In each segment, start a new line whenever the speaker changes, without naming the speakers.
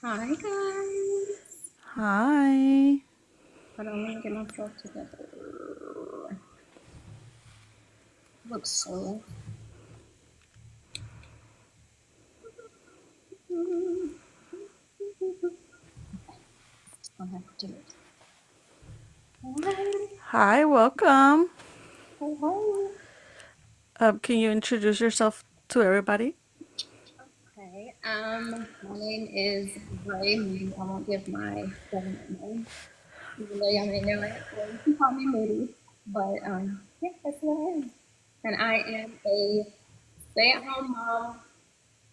Hi guys.
Hi.
Hold on, let me get myself together. Looks so. I'll have to do it. Hi.
Hi, welcome.
Hello.
Can you introduce yourself to everybody?
Okay. My name is Ray. Maybe I won't give my government name, even though y'all may know it. Or you can call me Moody. But yeah, that's who I am. And I am a stay-at-home mom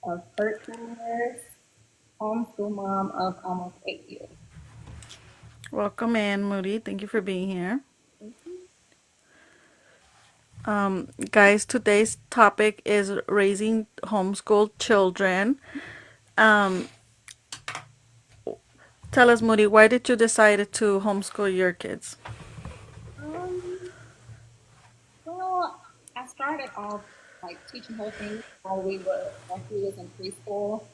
of 13 years, homeschool mom of almost 8 years.
Welcome in, Moody. Thank you for being here.
Mhm.
Guys, today's topic is raising homeschool children. Um, Tell us, Moody, why did you decide to homeschool your kids?
Um, Well, I started off like teaching her things while she was in preschool.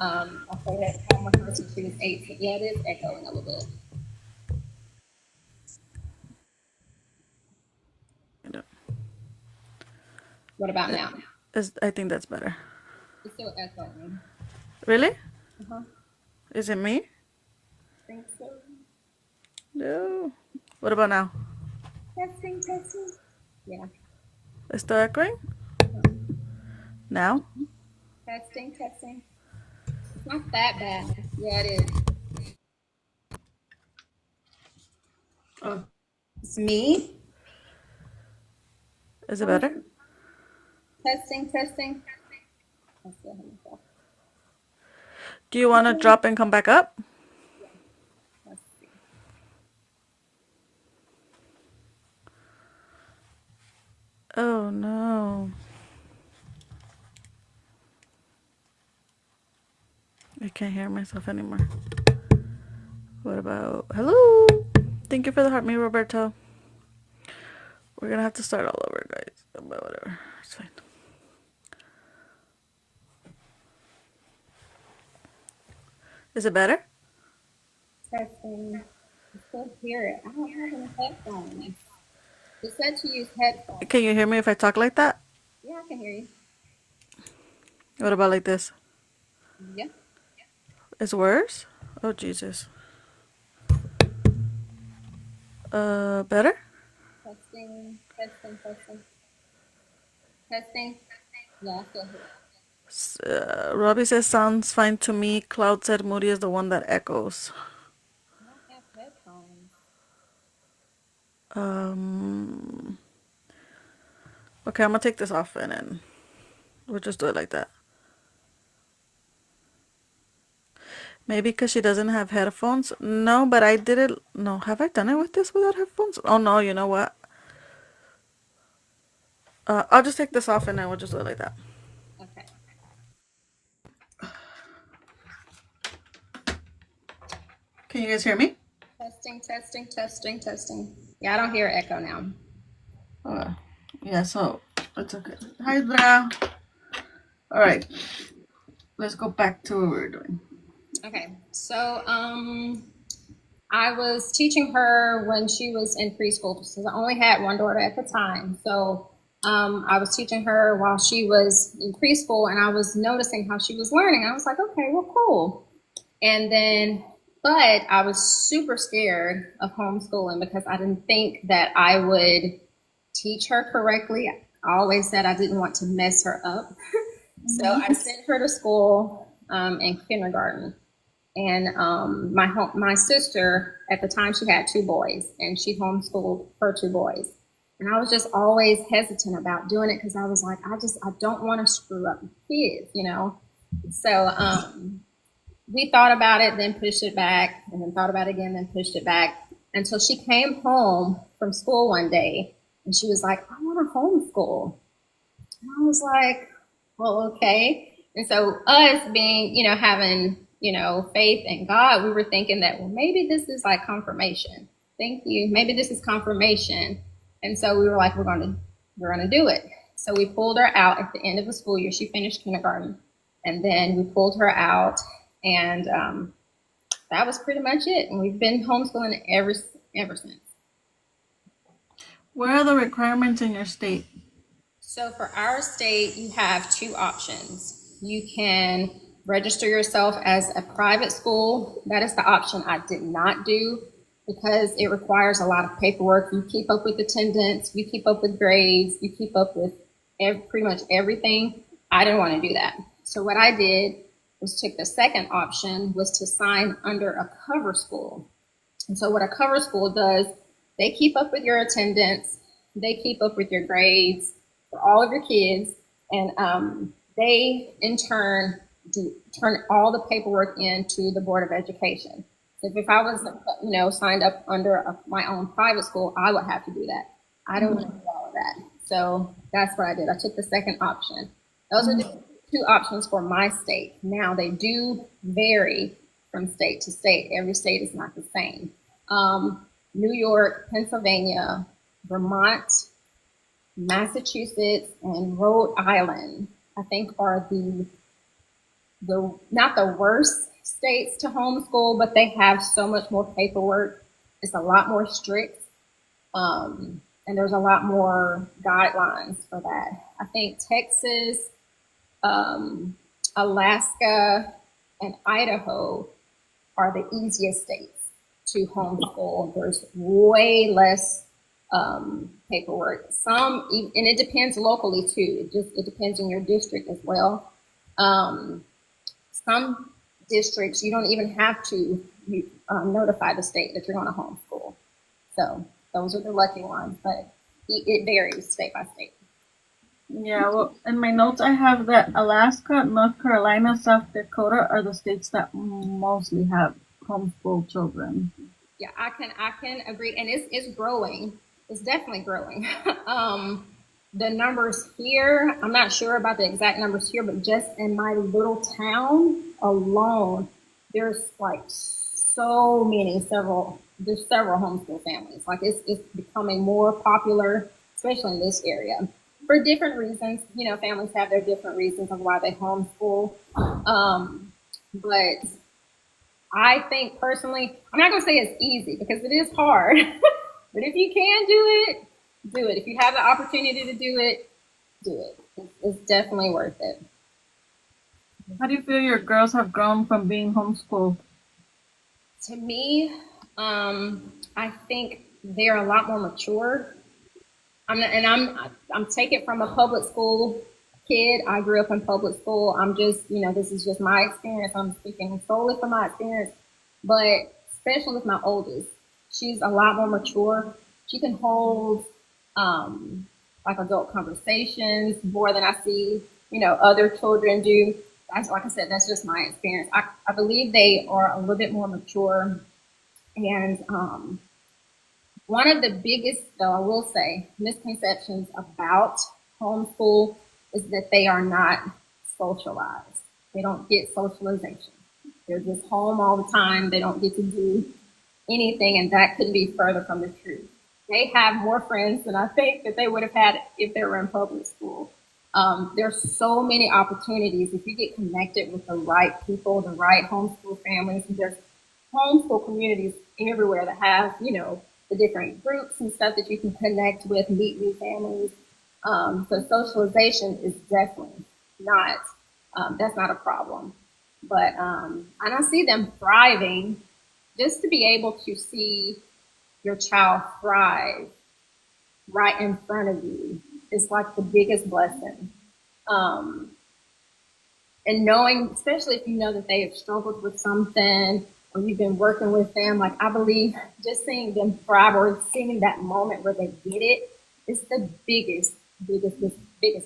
I stayed at home with her since she was 18. Yeah, it is echoing a little bit. What about now?
I think that's better.
It's still echoing.
Really?
Uh-huh.
Is it me?
Think so.
No. What about now?
Testing, testing. Yeah.
Is still echoing?
Uh-huh.
Now?
Testing, testing. It's not that bad. Yeah, it is. Oh, it's me.
Is it better?
Testing, testing. I still hear myself.
Do you want to drop and come back up?
Yeah. Let's see.
Oh no. I can't hear myself anymore. What about hello? Thank you for the heart, me, Roberto. We're gonna have to start all over, guys. But whatever, it's fine. Is it better?
Testing. I still hear it. I don't have any headphones. It said to use headphones.
Can you hear me if I talk like that?
Yeah, I can hear you.
What about like this?
Yeah.
Is worse? Oh Jesus. Better?
Testing, testing, testing, testing. Yeah, I still hear it.
Robbie says sounds fine to me. Cloud said Moody is the one that echoes.
I don't have headphones.
Um. Okay, I'm gonna take this off and then we'll just do it like that. Maybe because she doesn't have headphones. No, but I did it. No, have I done it with this without headphones? Oh no, you know what? I'll just take this off and then we'll just do it like that.
Okay.
Can you guys hear me?
Testing, testing, testing, testing. Yeah, I don't hear echo now.
Uh, yeah, so it's okay. Hi, Bra. All right, let's go back to what we were doing.
Okay. So, I was teaching her when she was in preschool because I only had one daughter at the time. So, I was teaching her while she was in preschool, and I was noticing how she was learning. I was like, okay, well, cool. And then, but I was super scared of homeschooling because I didn't think that I would teach her correctly. I always said I didn't want to mess her up. So I sent her to school in kindergarten. And my sister at the time, she had two boys, and she homeschooled her two boys. And I was just always hesitant about doing it because I was like, I don't want to screw up the kids. So we thought about it, then pushed it back, and then thought about it again, then pushed it back until she came home from school one day and she was like, I want to homeschool. And I was like, well, okay. And so, us being, having, faith in God, we were thinking that, well, maybe this is like confirmation. Thank you. Maybe this is confirmation. And so we were like, we're gonna do it. So we pulled her out at the end of the school year. She finished kindergarten, and then we pulled her out, and that was pretty much it. And we've been homeschooling ever since.
What are the requirements in your state?
So for our state, you have two options. You can register yourself as a private school. That is the option I did not do because it requires a lot of paperwork. You keep up with attendance, you keep up with grades, you keep up with pretty much everything. I didn't want to do that. So what I did was took the second option was to sign under a cover school. And so what a cover school does, they keep up with your attendance, they keep up with your grades for all of your kids, and they in turn turn all the paperwork into the Board of Education. So if I was, signed up under my own private school, I would have to do that. I don't want to do all of that. So that's what I did. I took the second option. Those are the two options for my state. Now they do vary from state to state. Every state is not the same. New York, Pennsylvania, Vermont, Massachusetts, and Rhode Island, I think, are the not the worst states to homeschool, but they have so much more paperwork. It's a lot more strict, and there's a lot more guidelines for that. I think Texas, Alaska, and Idaho are the easiest states to homeschool. There's way less paperwork. Some, and it depends locally too. It depends on your district as well. Some districts you don't even have to notify the state that you're going to homeschool. So those are the lucky ones, but it varies state by state.
Yeah, well, in my notes I have that Alaska, North Carolina, South Dakota are the states that mostly have homeschool children.
Yeah, I can agree, and it's growing. It's definitely growing. The numbers here, I'm not sure about the exact numbers here, but just in my little town alone, there's like there's several homeschool families. Like it's becoming more popular, especially in this area, for different reasons. Families have their different reasons of why they homeschool. But I think personally, I'm not going to say it's easy because it is hard, but if you can do it, do it. If you have the opportunity to do it, do it. It's definitely worth it.
How do you feel your girls have grown from being homeschooled?
To me, I think they're a lot more mature. I'm taking from a public school kid. I grew up in public school. I'm just, this is just my experience. I'm speaking solely from my experience, but especially with my oldest, she's a lot more mature. She can hold like adult conversations more than I see, other children do. Like I said, that's just my experience. I believe they are a little bit more mature. And one of the biggest, though, I will say, misconceptions about homeschool is that they are not socialized. They don't get socialization. They're just home all the time. They don't get to do anything, and that couldn't be further from the truth. They have more friends than I think that they would have had if they were in public school. There's so many opportunities if you get connected with the right people, the right homeschool families. There's homeschool communities everywhere that have, the different groups and stuff that you can connect with, meet new families. So socialization is definitely not, that's not a problem. But, and I see them thriving. Just to be able to see your child thrive right in front of you is like the biggest blessing. And knowing, especially if you know that they have struggled with something or you've been working with them, like I believe just seeing them thrive or seeing that moment where they get it is the biggest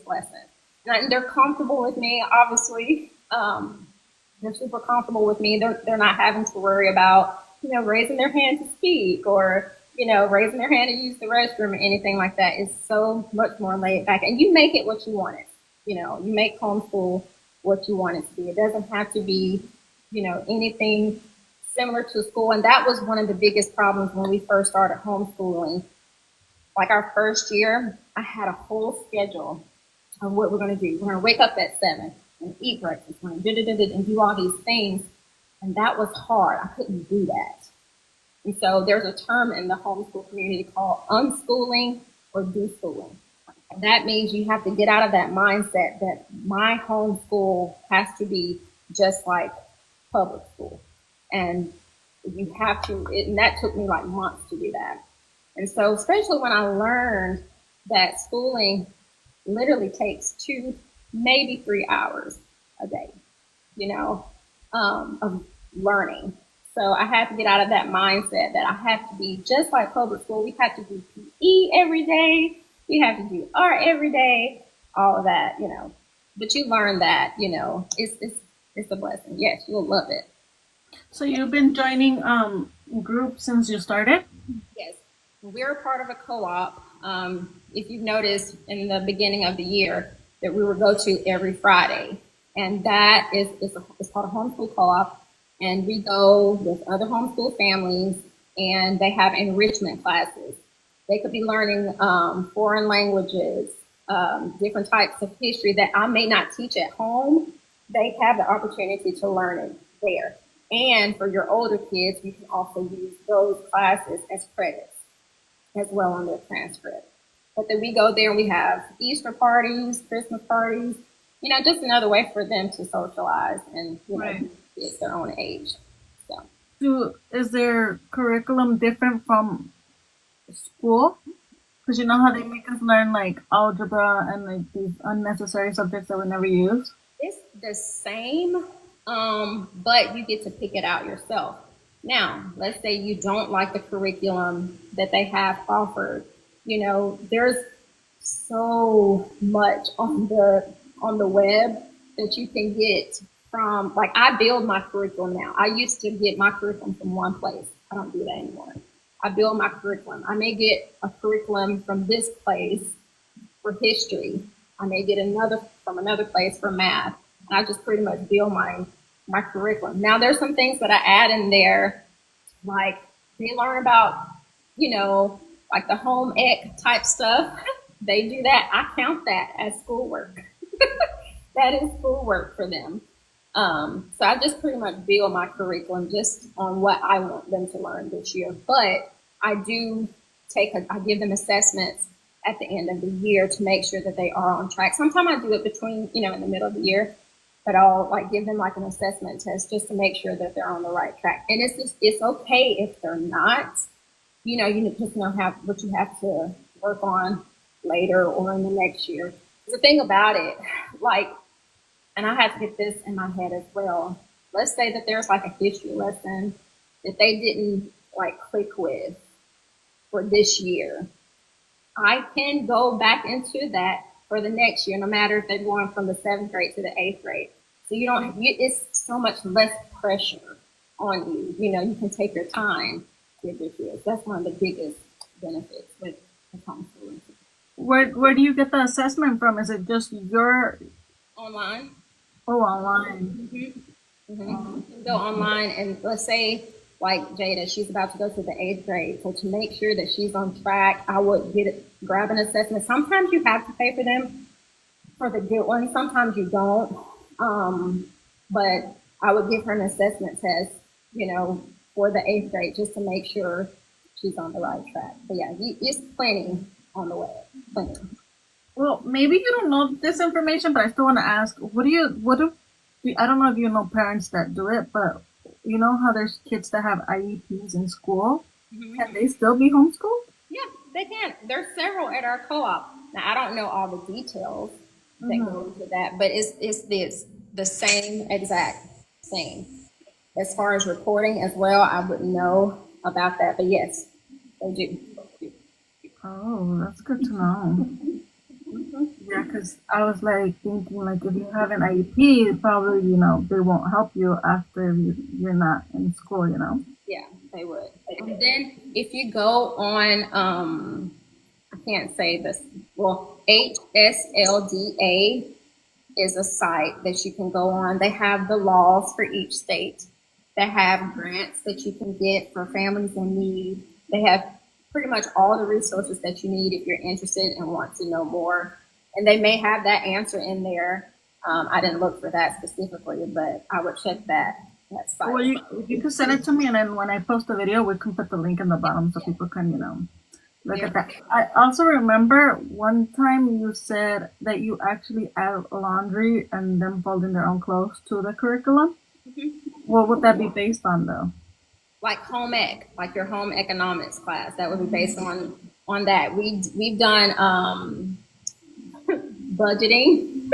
blessing. And they're comfortable with me, obviously. They're super comfortable with me. They're not having to worry about, raising their hand to speak or, raising their hand to use the restroom or anything like that. It's so much more laid back. And you make it what you want it. You make homeschool what you want it to be. It doesn't have to be, anything similar to school. And that was one of the biggest problems when we first started homeschooling. Like our first year, I had a whole schedule of what we're going to do. We're going to wake up at 7 and eat breakfast and do all these things. And that was hard. I couldn't do that. And so there's a term in the homeschool community called unschooling or deschooling. That means you have to get out of that mindset that my homeschool has to be just like public school. And you have to, and that took me like months to do that. And so, especially when I learned that schooling literally takes 2, maybe 3 hours a day, you know, of learning. So I had to get out of that mindset that I have to be just like public school. We have to do PE every day. We have to do art every day, all of that, you know. But you learn that, you know, it's a blessing. Yes, you'll love it.
So you've been joining groups since you started?
Yes, we're a part of a co-op. If you've noticed in the beginning of the year that we would go to every Friday, and that is it's called a homeschool co-op, and we go with other homeschool families, and they have enrichment classes. They could be learning foreign languages, different types of history that I may not teach at home. They have the opportunity to learn it there. And for your older kids, you can also use those classes as credits as well on their transcript. But then we go there and we have Easter parties, Christmas parties, you know, just another way for them to socialize and, you know,
Right.
get their own age. So.
Is their curriculum different from school? Because you know how they make us learn like algebra and like these unnecessary subjects that we never use?
It's the same, but you get to pick it out yourself. Now, let's say you don't like the curriculum that they have offered. You know, there's so much on the web that you can get from. Like I build my curriculum now. I used to get my curriculum from one place. I don't do that anymore. I build my curriculum. I may get a curriculum from this place for history. I may get another from another place for math. And I just pretty much build my curriculum. Now there's some things that I add in there, like they learn about, you know, like the home ec type stuff. They do that. I count that as schoolwork. That is schoolwork for them. So I just pretty much build my curriculum just on what I want them to learn this year. But I do I give them assessments at the end of the year to make sure that they are on track. Sometimes I do it between, you know, in the middle of the year, but I'll like give them like an assessment test just to make sure that they're on the right track. And it's okay if they're not. You know, you just know what you have to work on later or in the next year. The thing about it, like, and I had to get this in my head as well. Let's say that there's like a history lesson that they didn't like click with for this year. I can go back into that for the next year, no matter if they're going from the 7th grade to the 8th grade. So it's so much less pressure on you. You know, you can take your time with your kids. That's one of the biggest benefits with homeschooling.
Where do you get the assessment from? Is it just your
Online.
online?
Mm-hmm. Mm-hmm. You can go online and let's say like Jada, she's about to go to the 8th grade. So to make sure that she's on track, I would grab an assessment. Sometimes you have to pay for them for the good ones. Sometimes you don't. But I would give her an assessment test, you know, for the 8th grade just to make sure she's on the right track. But yeah, it's plenty on the way. Plenty.
Well, maybe you don't know this information, but I still want to ask: I don't know if you know parents that do it, but you know how there's kids that have IEPs in school?
Mm-hmm.
Can they still be homeschooled?
Yeah, they can. There's several at our co-op. Now I don't know all the details that go into that, but it's the same exact thing. As far as reporting as well, I wouldn't know about that, but yes, they do.
Oh, that's good to know. Yeah, because I was like thinking, like if you have an IEP, probably they won't help you after you're not in school.
Yeah, they would. And then if you go on, I can't say this. Well, HSLDA is a site that you can go on. They have the laws for each state. They have grants that you can get for families in need. They have pretty much all the resources that you need if you're interested and want to know more. And they may have that answer in there. I didn't look for that specifically, but I would check that that
Well,
side.
you can send it to me, and then when I post the video, we can put the link in the bottom so
Yeah.
people can, look
Yeah.
at that. I also remember one time you said that you actually add laundry and them folding their own clothes to the curriculum.
Mhm.
What would that be based on, though?
Like home ec, like your home economics class, that would be based on that. We've done budgeting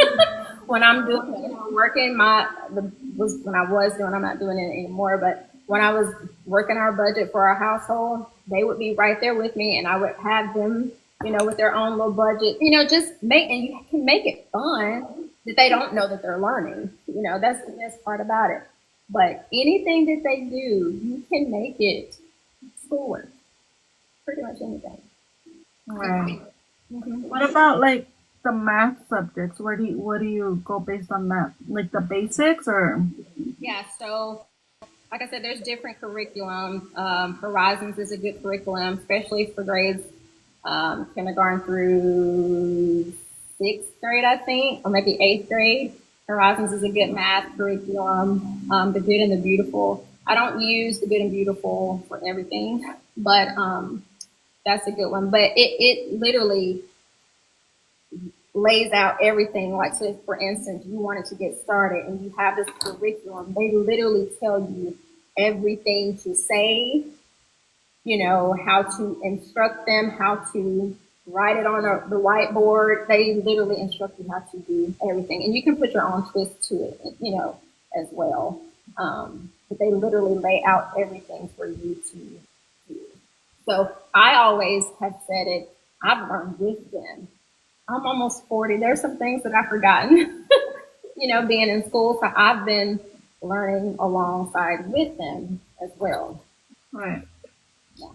when I'm doing, working was when I was doing. I'm not doing it anymore, but when I was working our budget for our household, they would be right there with me, and I would have them, with their own little budget. Just make, and you can make it fun that they don't know that they're learning. That's the best part about it. But anything that they do, you can make it schoolwork. Pretty much anything.
Right.
Mhm.
What about like the math subjects? What do you go based on that? Like the basics or?
Yeah. So like I said, there's different curriculum. Horizons is a good curriculum, especially for grades kindergarten through sixth grade, I think, or maybe eighth grade. Horizons is a good math curriculum. The Good and the Beautiful. I don't use the Good and Beautiful for everything, but that's a good one. But it literally lays out everything. Like, so for instance, you wanted to get started and you have this curriculum, they literally tell you everything to say, how to instruct them, how to write it on the whiteboard. They literally instruct you how to do everything. And you can put your own twist to it, as well. But they literally lay out everything for you to do. So I always have said it, I've learned with them. I'm almost 40. There's some things that I've forgotten, being in school. So I've been learning alongside with them as well.
Right.
Yeah.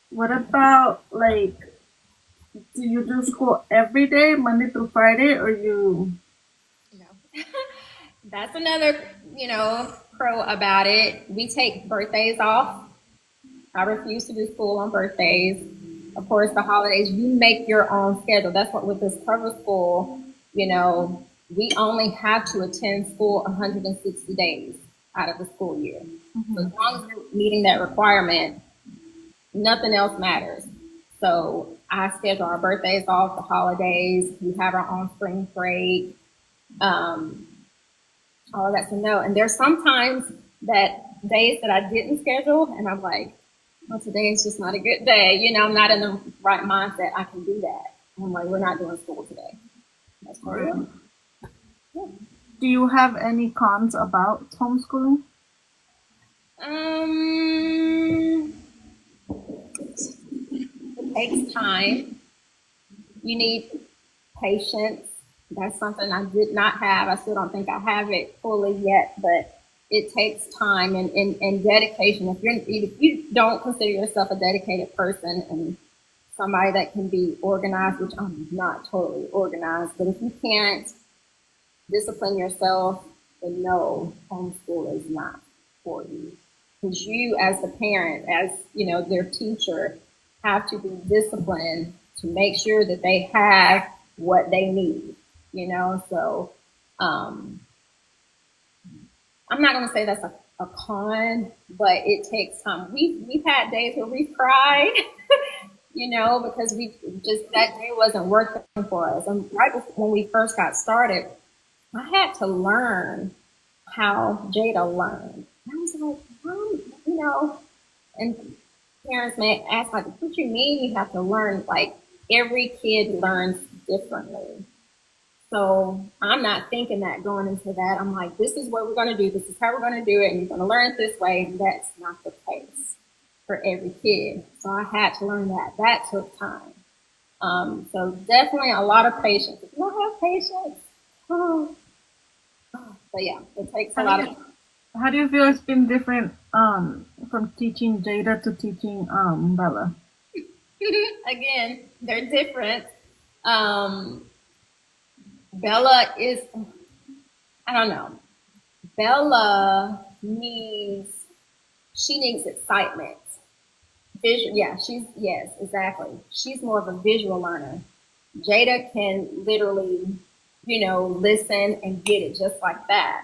What about like, do you do school every day, Monday through Friday, or you?
No. That's another, pro about it. We take birthdays off. I refuse to do school on birthdays. Of course, the holidays, you make your own schedule. That's what with this cover school, we only have to attend school 160 days out of the school year. So as long as you're meeting that requirement, nothing else matters. So I schedule our birthdays off, the holidays. We have our own spring break, um, all of that to know. And there's sometimes that days that I didn't schedule, and I'm like, well, today is just not a good day. I'm not in the right mindset. I can do that. And I'm like, we're not doing school today. That's what
Right.
yeah.
Do you have any cons about homeschooling?
Um, it takes time. You need patience. That's something I did not have. I still don't think I have it fully yet, but it takes time and dedication. If you don't consider yourself a dedicated person and somebody that can be organized, which I'm not totally organized, but if you can't discipline yourself, then no, homeschool is not for you. Because you, as the parent, as their teacher, have to be disciplined to make sure that they have what they need. So I'm not going to say that's a con, but it takes time. We've had days where we've cried, because we just that day wasn't working for us. And right before, when we first got started, I had to learn how Jada learned. I was like, and parents may ask, like, what you mean you have to learn? Like, every kid learns differently. So I'm not thinking that going into that. I'm like, this is what we're going to do. This is how we're going to do it. And you're going to learn it this way. And that's not the case for every kid. So I had to learn that. That took time. So definitely a lot of patience. If you don't have patience, oh, but yeah, it takes a
How do
lot
you
of.
how do you feel it's been different from teaching Jada to teaching Bella?
Again, they're different. Um, Bella is, I don't know. Bella she needs excitement. Yeah, yes, exactly. She's more of a visual learner. Jada can literally, listen and get it just like that.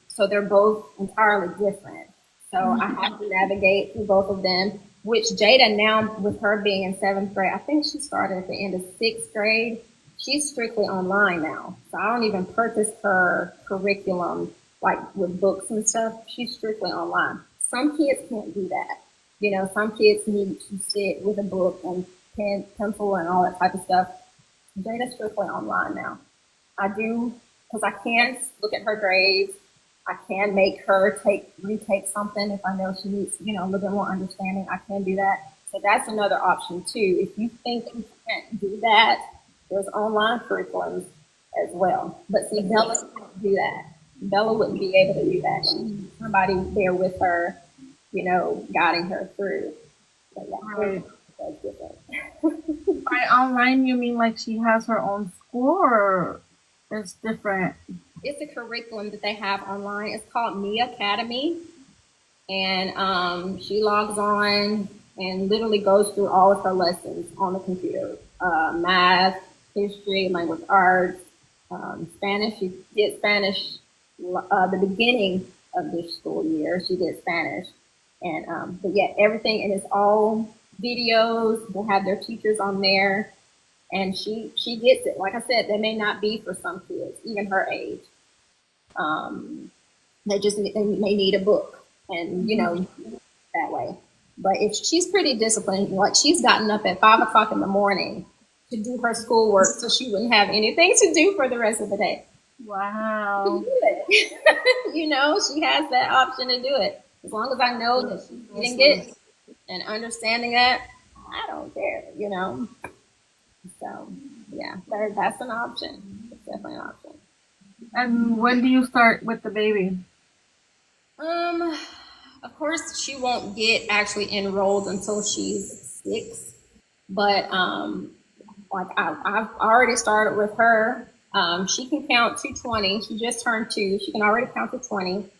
so they're both entirely different. So I have to navigate through both of them, which Jada now, with her being in seventh grade, I think she started at the end of sixth grade. She's strictly online now. So I don't even purchase her curriculum like with books and stuff. She's strictly online. Some kids can't do that. Some kids need to sit with a book and pen, pencil, and all that type of stuff. Jada's strictly online now. I do, because I can look at her grades. I can make her retake something if I know she needs, a little bit more understanding. I can do that. So that's another option too. If you think you can't do that, there's online curriculums as well. But see, Bella can't do that. Bella wouldn't be able to do that. She needs somebody there with her, guiding her through. So yeah,
Right.
that's different.
By online, you mean like she has her own school, or it's different?
It's a curriculum that they have online. It's called Me Academy, and she logs on and literally goes through all of her lessons on the computer: math, history, language arts, Spanish. She did Spanish the beginning of this school year. She did Spanish, and but yeah, everything, and it's all videos. They have their teachers on there, and she gets it. Like I said, they may not be for some kids, even her age. Um, they may need a book, and that way. But if she's pretty disciplined, like she's gotten up at 5 o'clock in the morning to do her schoolwork, so she wouldn't have anything to do for the rest of the day.
Wow.
She has that option to do it. As long as I know that she's getting it and understanding that, I don't care. So yeah, that's an option. It's definitely an option.
And when do you start with the baby?
Of course, she won't get actually enrolled until she's 6. But like I've already started with her. She can count to 20. She just turned 2. She can already count to 20.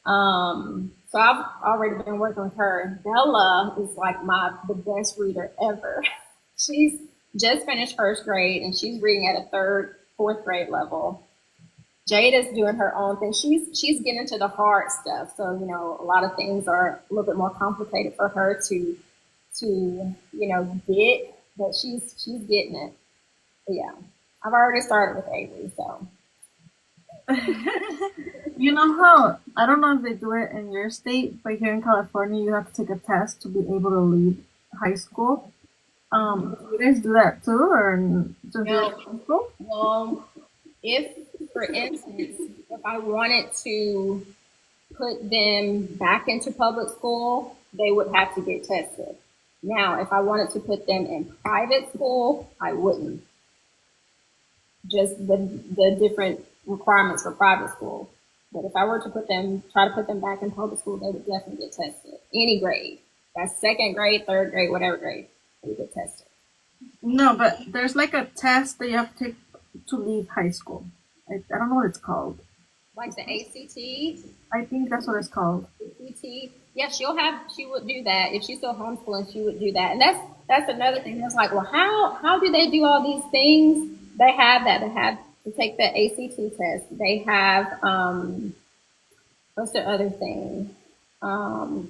So I've already been working with her. Bella is like the best reader ever. She's just finished first grade and she's reading at a fourth grade level. Jada's doing her own thing. She's getting into the hard stuff. So, a lot of things are a little bit more complicated for her to get, but she's getting it. But yeah. I've already started with Avery, so.
You know how, I don't know if they do it in your state, but here in California, you have to take a test to be able to leave high school. Do you guys do that too, or just
No.
high school?
Well, if, for instance, if I wanted to put them back into public school, they would have to get tested. Now, if I wanted to put them in private school, I wouldn't. Just the different requirements for private school. But if I were to try to put them back in public school, they would definitely get tested. Any grade. That's second grade, third grade, whatever grade, they would get tested.
No, but there's like a test that you have to take to leave high school. I don't know what it's called.
Like the ACT,
I think that's what it's called.
ACT. Yeah, she would do that. If she's still homeschooling, she would do that. And that's another thing. That's like, well, how do they do all these things? They have that. They have to take the ACT test. They have, what's the other thing? All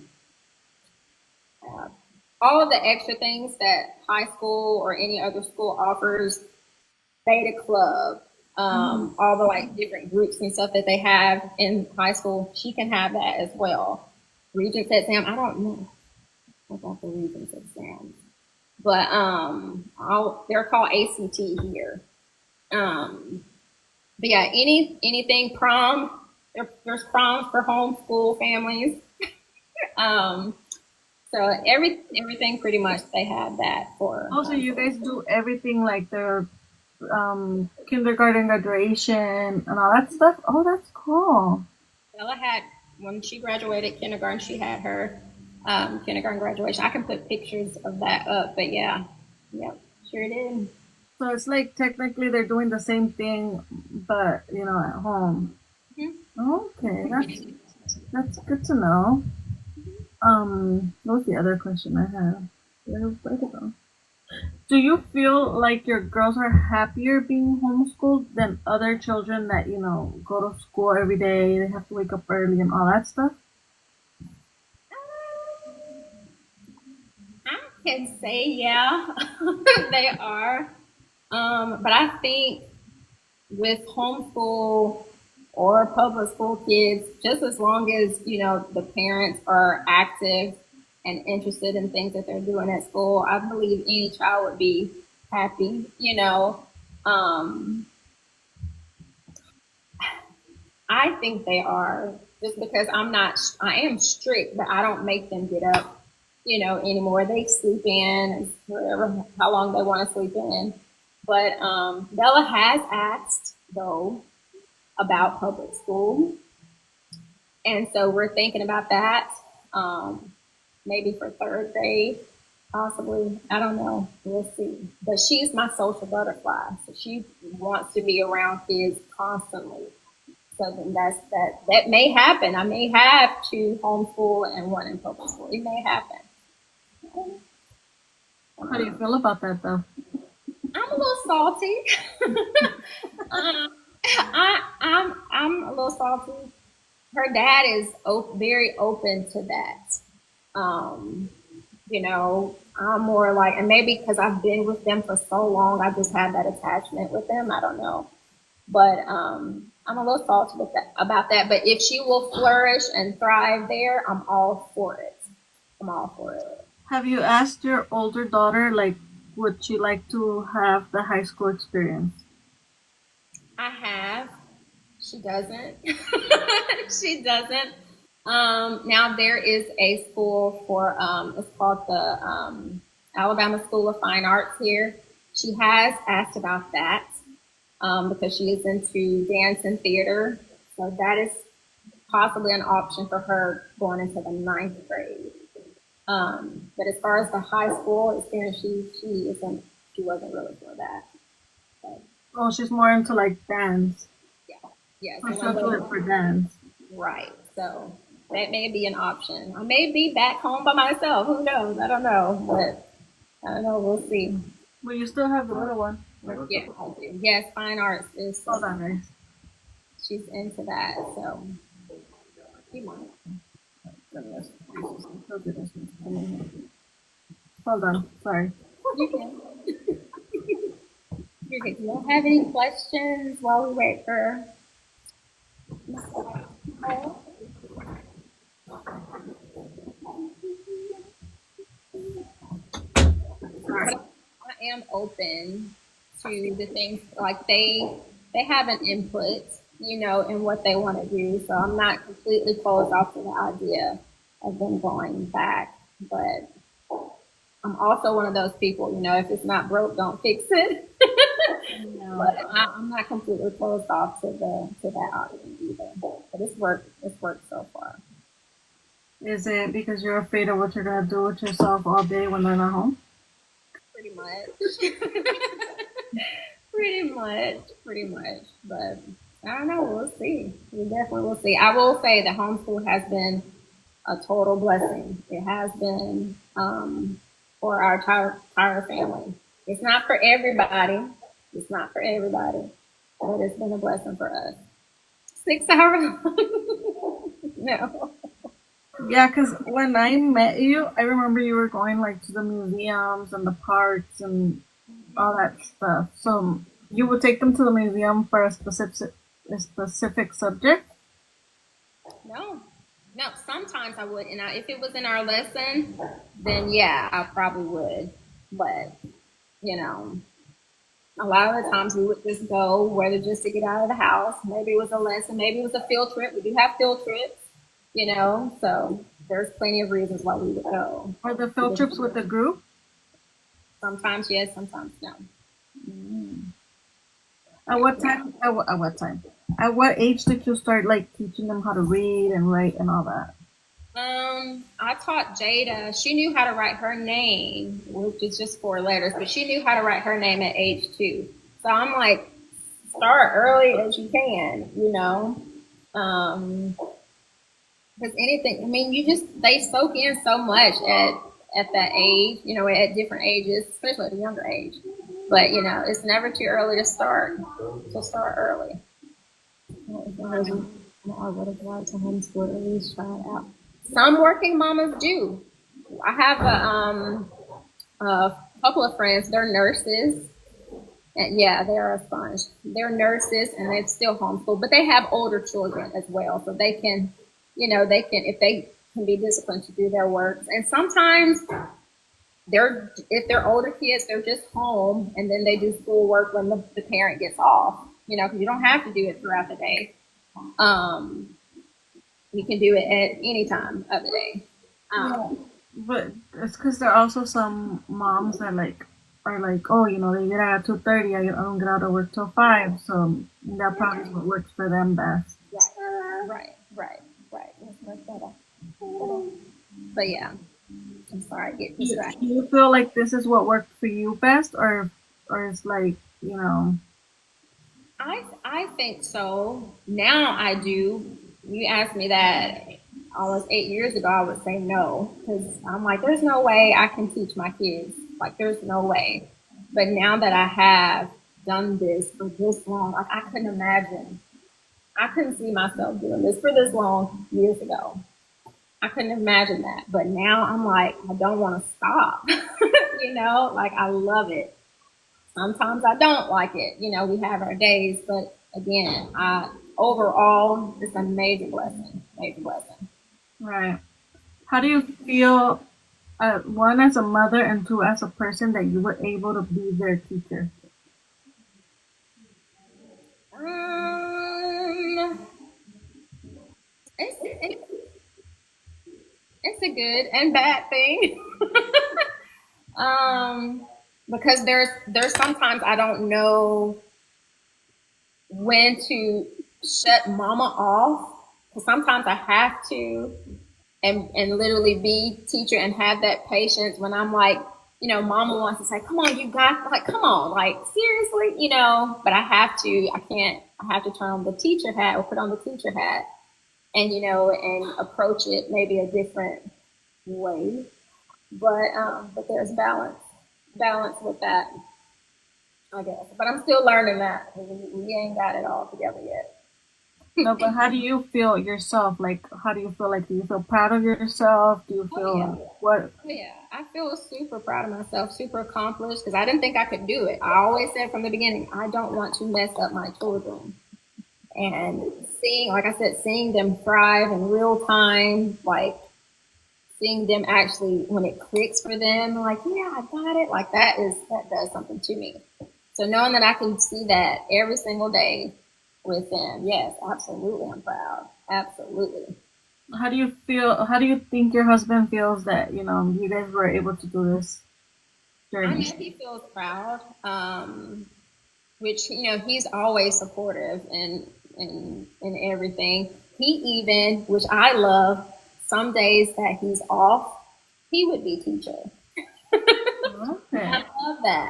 of the extra things that high school or any other school offers, beta club, all the like different groups and stuff that they have in high school, she can have that as well. Regents exam, I don't know about the Regents exams, but they're called ACT here. But yeah, anything prom, there's proms for homeschool families. So everything pretty much they have that for.
Also, you guys do everything like their kindergarten graduation and all that stuff. Oh, that's cool.
Bella had, when she graduated kindergarten, she had her kindergarten graduation. I can put pictures of that up, but yeah, yep, sure did.
So it's like technically they're doing the same thing, but at home. Okay, that's good to know. What was the other question I had? Where did it go? Do you feel like your girls are happier being homeschooled than other children that, go to school every day, they have to wake up early and all that stuff?
I can say, yeah, they are. But I think with homeschool or public school kids, just as long as, the parents are active and interested in things that they're doing at school, I believe any child would be happy. Um, I think they are, just because I am strict, but I don't make them get up, anymore. They sleep in wherever, how long they want to sleep in. But Bella has asked, though, about public school. And so we're thinking about that, um, maybe for third grade, possibly. I don't know. We'll see. But she's my social butterfly. So she wants to be around kids constantly. So then that may happen. I may have two homeschool and one in public school. It may happen.
How do you feel about that, though?
I'm a little salty. I'm a little salty. Her dad is very open to that. Um, I'm more like, and maybe because I've been with them for so long, I just have that attachment with them. I don't know, but I'm a little salty about that. But if she will flourish and thrive there, I'm all for it. I'm all for it.
Have you asked your older daughter, like, would she like to have the high school experience?
I have. She doesn't. She doesn't. Now there is a school for it's called the Alabama School of Fine Arts here. She has asked about that because she is into dance and theater, so that is possibly an option for her going into the ninth grade. But as far as the high school experience, she wasn't really for that. But
Oh, she's more into like dance.
yeah, yeah.
Oh,
So
she'll do it for dance.
right. So that may be an option. I may be back home by myself. Who knows? I don't know. But I don't know. We'll see.
But you still have the little one.
Yeah, I do. Yes, fine arts is
Hold on, guys.
she's into that. So she might.
Hold on. Sorry.
You can. You can. Do you have any questions while we wait for? But I am open to the things like they have an input, in what they want to do. So I'm not completely closed off to the idea of them going back. But I'm also one of those people, if it's not broke, don't fix it.
No.
But I'm not completely closed off to that option either. But it's worked. It's worked so far.
Is it because you're afraid of what you're gonna do with yourself all day when they're not home?
Pretty much. Pretty much. Pretty much. But I don't know. We'll see. We definitely will see. I will say that homeschool has been a total blessing. It has been for our entire family. It's not for everybody. It's not for everybody, but it's been a blessing for us. 6 hours? No.
Yeah, because when I met you, I remember you were going like to the museums and the parks and all that stuff. So you would take them to the museum for a specific subject.
No. No. Sometimes I would, and if it was in our lesson, then yeah, I probably would. But you know, a lot of the times we would just go, whether just to get out of the house. Maybe it was a lesson. Maybe it was a field trip. We do have field trips. So there's plenty of reasons why we would go.
Or the field trips with the group.
Sometimes yes, sometimes no.
At what time? At what time? At what age did you start like teaching them how to read and write and all that?
I taught Jada. She knew how to write her name, which is just 4 letters, but she knew how to write her name at age 2. So I'm like, start early as you can. Because anything, I mean, they soak in so much at that age, at different ages, especially at a younger age. But it's never too early to start. To start early. If there was I would have liked to homeschool at least try it out. Some working mamas do. I have a couple of friends. They're nurses, and yeah, they're a sponge. They're nurses, and they still homeschool, but they have older children as well, so they can, they can if they can be disciplined to do their work. And sometimes if they're older kids, they're just home, and then they do schoolwork when the parent gets off. Because you don't have to do it throughout the day. Um, you can do it at any time of the day.
Yeah, but it's because there are also some moms that are like, oh, they get out at 2:30. I don't get out of work till 5, so that probably is what works for them best.
Right. That's much better. But yeah, I'm sorry, I get
Do
distracted.
you feel like this is what worked for you best, or it's like,
I think so. Now I do. You asked me that almost 8 years ago, I would say no because I'm like, there's no way I can teach my kids. Like, there's no way. But now that I have done this for this long, like I couldn't imagine. I couldn't see myself doing this for this long years ago. I couldn't imagine that. But now I'm like, I don't want to stop. Like I love it. Sometimes I don't like it. We have our days, but again, overall, it's a major blessing. Major blessing.
right? How do you feel, one as a mother and two as a person, that you were able to be their teacher?
Um, it's it's a good and bad thing. um, because there's sometimes I don't know when to shut mama off. Because sometimes I have to, and literally be teacher and have that patience when I'm like, mama wants to say, come on, you got, like, come on, like, seriously, but I can't, I have to turn on the teacher hat or put on the teacher hat and, and approach it maybe a different way. But there's balance with that, I guess. But I'm still learning that. We ain't got it all together yet.
No, but how do you feel yourself? Like, how do you feel? Like, do you feel proud of yourself? Do you
Oh
feel
yeah.
what?
Oh, yeah, I feel super proud of myself, super accomplished because I didn't think I could do it. I always said from the beginning, I don't want to mess up my children. And like I said, seeing them thrive in real time, like seeing them actually when it clicks for them, like, yeah, I got it. Like that does something to me. So knowing that I can see that every single day with them, yes, absolutely, I'm proud. Absolutely.
How do you feel? How do you think your husband feels that you guys were able to do this
I
journey?
know he feels proud. Which he's always supportive in everything. He even, which I love, some days that he's off, he would be teacher.
Okay,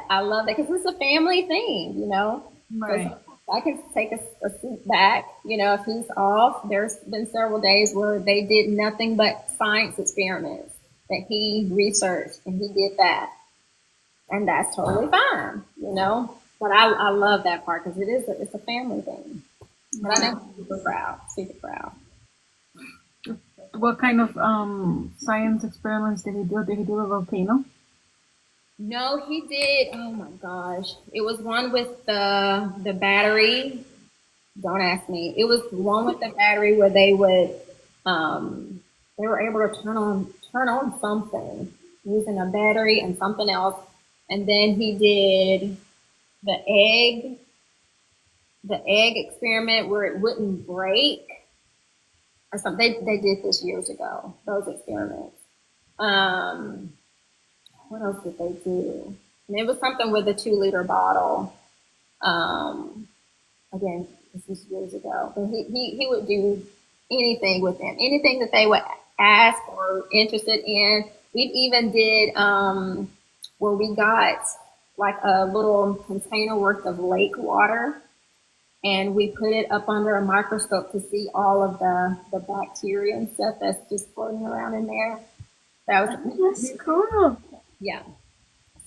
I love that because it's a family thing. So
right.
I can take a seat back. If he's off, there's been several days where they did nothing but science experiments that he researched and he did that, and that's totally fine. But I love that part because it's a family thing. But I
Right.
know he's super proud, super proud.
What kind of science experiments did he do? Did he do a volcano?
No, he did. Oh my gosh, it was one with the battery. Don't ask me. It was one with the battery where um, they were able to turn on something using a battery and something else, and then he did the egg the egg experiment where it wouldn't break or something. They did this years ago. Those experiments. Um, what else did they do? And it was something with a 2 liter bottle. Um, again, this was years ago. But he would do anything with them, anything that they would ask or interested in. We even did where we got like a little container worth of lake water and we put it up under a microscope to see all of the bacteria and stuff that's just floating around in there. That
That's
was
cool.
yeah.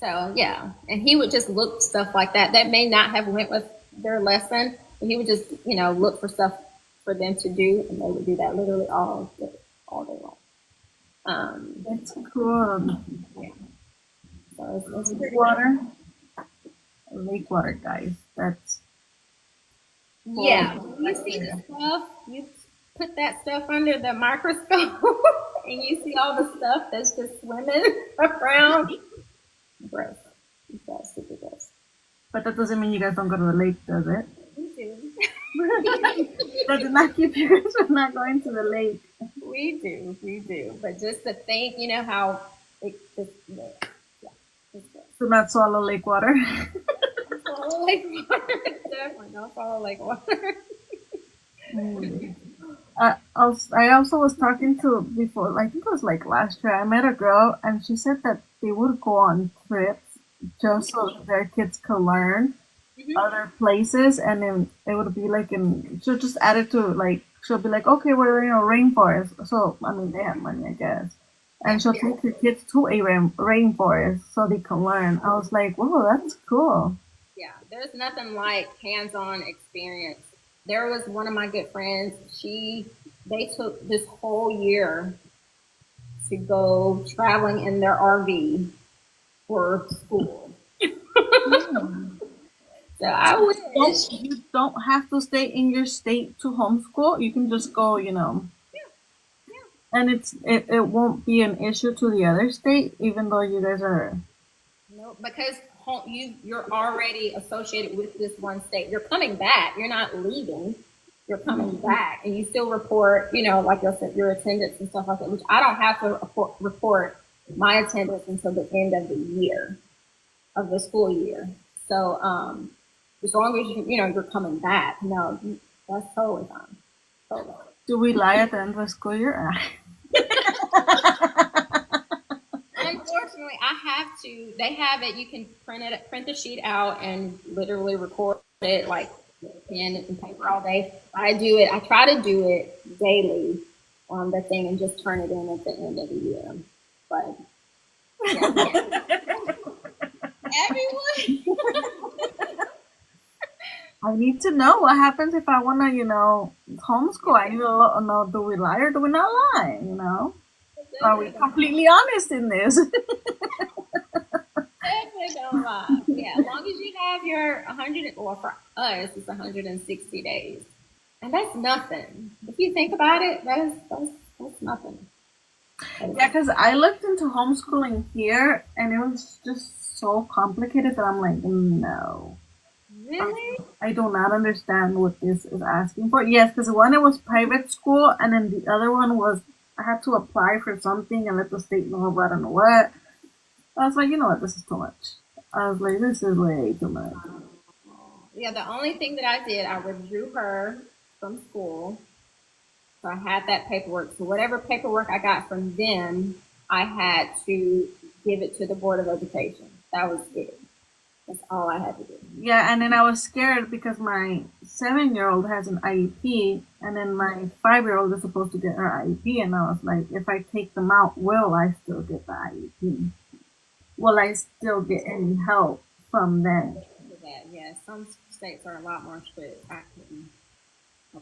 So yeah, and he would just look stuff like that. That may not have went with their lesson, but he would just look for stuff for them to do, and they would do that literally all day long. Um,
That's cool.
yeah, so it's
Lake
pretty cool.
water. Lake water, guys. That's
Yeah,
cool.
when you see the stuff, you put that stuff under the microscope, and you see all the stuff that's just swimming around. Gross. That's super gross.
But that doesn't mean you guys don't go to the lake, does it?
We do.
That did not keep you guys from not going to the lake.
We do, we do. But just to think, how it just, yeah, it's good.
To not swallow lake water.
Don't follow lake water. Definitely don't follow lake water.
I also was talking to before, I think it was like last year. I met a girl and she said that they would go on trips just so their kids could learn
Hmm.
other places, and then it would be like she'll just add it to like she'll be like, okay, we're in a rainforest. So I mean, they have money, I guess, and she'll take her kids to a rainforest so they can learn. I was like, whoa, that's cool.
Yeah, there's nothing like hands-on experience. There was one of my good friends. They took this whole year to go traveling in their RV for school. So I wish.
You don't have to stay in your state to homeschool. You can just go, and it won't be an issue to the other state, even though you guys are.
No, because you're already associated with this one state. You're coming back. You're not leaving. You're coming back, and you still report. Like I said, your attendance and stuff like that. Which I don't have to report my attendance until the end of the year of the school year. So as long as you're coming back, no, that's totally fine. Totally.
Do we lie at the end of the school year?
Unfortunately, I have to. They have it. You can print the sheet out, and literally record it like pen and paper all day. I do it. I try to do it daily on the thing and just turn it in at the end of the year. But yeah, everyone.
I need to know what happens if I want to, homeschool. I need to know, do we lie or do we not lie? Are we completely honest in this?
Definitely don't lie. Yeah, as long as you have your 100, or for us, it's 160 days, and that's nothing. If you think about it, that's nothing.
Yeah, because I looked into homeschooling here and it was just so complicated that I'm like, no.
Really?
I do not understand what this is asking for. Yes, because one it was private school, and then the other one was I had to apply for something and let the state know about I don't know what. I was like, you know what, this is too much. I was like, this is way too much.
Yeah, the only thing that I did, I withdrew her from school. So I had that paperwork. So whatever paperwork I got from them, I had to give it to the Board of Education. That was it. That's all I had to do.
Yeah, and then I was scared because my 7-year-old has an IEP, and then my 5-year-old is supposed to get her IEP, and I was like, if I take them out, will I still get the IEP? Will I still get any help from them?
That, yeah, some states are a lot more strict. I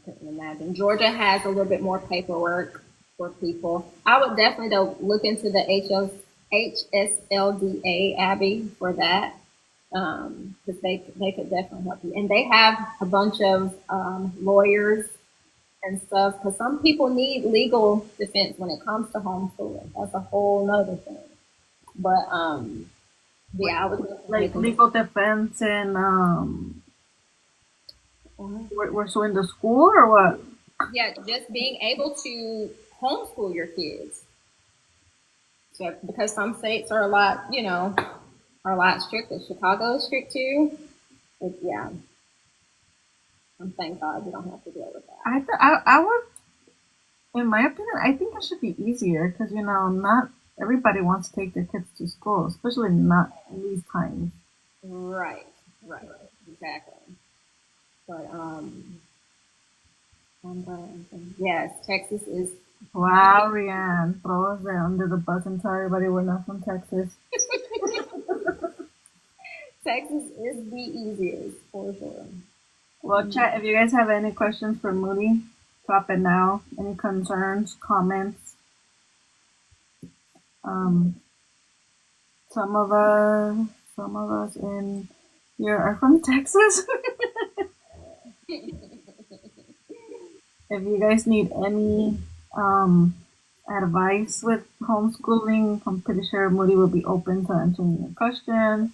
couldn't imagine. Georgia has a little bit more paperwork for people. I would definitely though look into the HSLDA, Abby, for that because they could definitely help you. And they have a bunch of lawyers and stuff because some people need legal defense when it comes to homeschooling. That's a whole nother thing. But yeah, I would
Like
definitely.
legal defense and we're suing the school or what?
Yeah, just being able to homeschool your kids. So because some states are a lot, are a lot stricter. Chicago is strict too. But yeah, I'm thank God we don't have to deal with that.
I would, in my opinion, I think it should be easier because not everybody wants to take their kids to school, especially not in these times.
Right, right, exactly. But yes, Texas is
Wow, Rianne, throw us under the bus and tell everybody we're not from Texas.
Texas is the easiest for sure.
Well, chat, if you guys have any questions for Moody, drop it now. Any concerns, comments? Um, some of us in here are from Texas. If you guys need any advice with homeschooling, I'm pretty sure Moody will be open to answering your questions.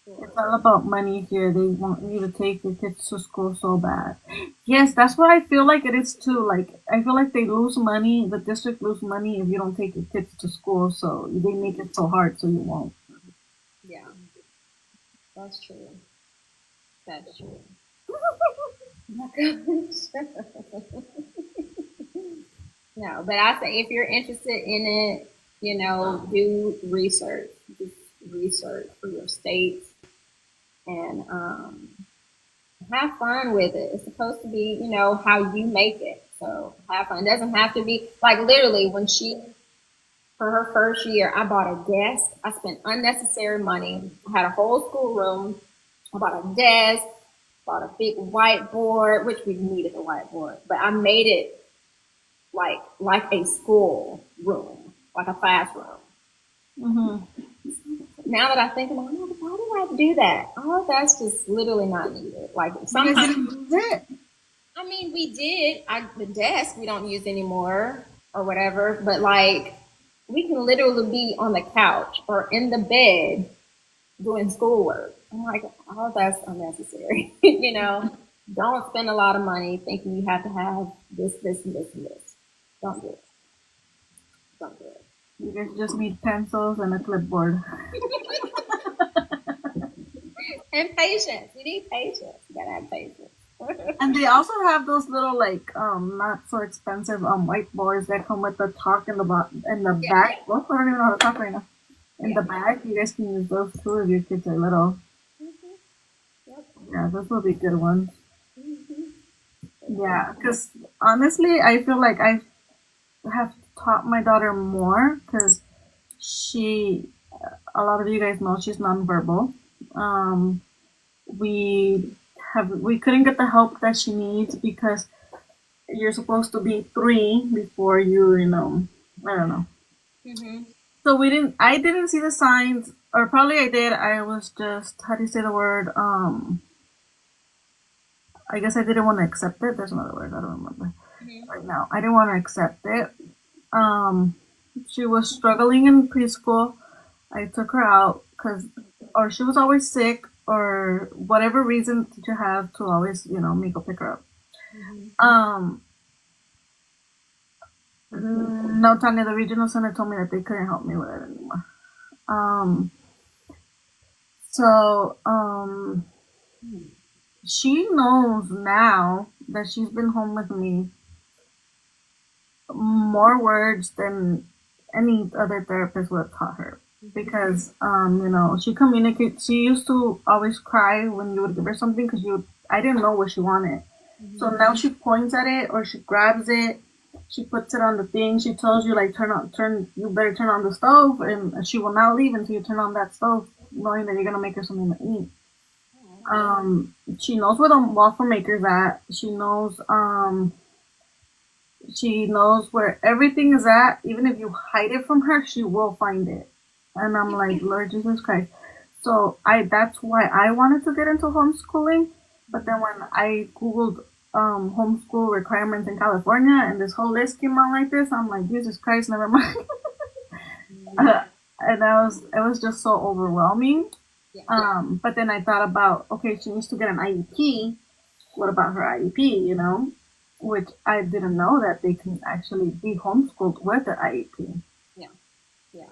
It's
Sure.
all about money here. They want you to take your kids to school so bad. Yes, that's what I feel like it is too. Like I feel like they lose money. The district lose money if you don't take your kids to school. So they make it so hard so you won't.
Yeah, that's true. That's true. Oh my gosh. No, but I say if you're interested in it, do research. Just research for your state and have fun with it. It's supposed to be, how you make it. So have fun. It doesn't have to be like literally when for her first year, I bought a desk. I spent unnecessary money. I had a whole schoolroom. I bought a desk, bought a big whiteboard, which we needed a whiteboard, but I made it like a school room, like a classroom.
Mm-hmm.
Now that I think about it, why did I do that? Oh, that's just literally not needed. Like
You guys
sometimes,
didn't use it.
I mean, we did. The desk we don't use anymore or whatever, but like we can literally be on the couch or in the bed doing schoolwork. I'm like, oh, that's unnecessary. Don't spend a lot of money thinking you have to have this, and this, and this. Don't do it. Don't do it.
You guys just need pencils and a clipboard.
And patience. You need patience. You gotta have patience.
And they also have those little like not so expensive whiteboards that come with the talk in the
Yeah,
back.
yeah.
Oh, I don't even know how to talk right now. In
Yeah.
the back, you guys can use those too if your kids are little.
Mm-hmm. Yep.
Yeah, those will be good ones.
Mm-hmm. For sure.
Yeah, because honestly, I feel like I have taught my daughter more because she, a lot of you guys know she's nonverbal. Um, we couldn't get the help that she needs because you're supposed to be 3 before I don't know.
Mm-hmm.
So I didn't see the signs, or probably I did. I was just, how do you say the word? I guess I didn't want to accept it. There's another word. I don't remember
Mm-hmm.
right now. I didn't want to accept it. Um, she was struggling in preschool. I took her out or she was always sick, or whatever reason that you have to always, me go pick her up.
Mm-hmm.
Um, no, Tanya, the regional center told me that they couldn't help me with it anymore. Um, so she knows now that she's been home with me more words than any other therapist would have taught her. Because she communicates. She used to always cry when you would give her something because I didn't know what she wanted. So
Mm-hmm.
now she points at it or she grabs it. She puts it on the thing. She tells you like you better turn on the stove, and she will not leave until you turn on that stove, knowing that you're gonna make her something to eat. She knows where the waffle maker's at. She knows where everything is at. Even if you hide it from her, she will find it. And I'm like, Lord Jesus Christ. So that's why I wanted to get into homeschooling. But then when I Googled homeschool requirements in California and this whole list came out like this, I'm like, Jesus Christ, never mind.
Yeah.
And it was just so overwhelming.
Yeah.
But then I thought about, okay, she needs to get an IEP. What about her IEP, which I didn't know that they can actually be homeschooled with the IEP.
Yeah. Yeah.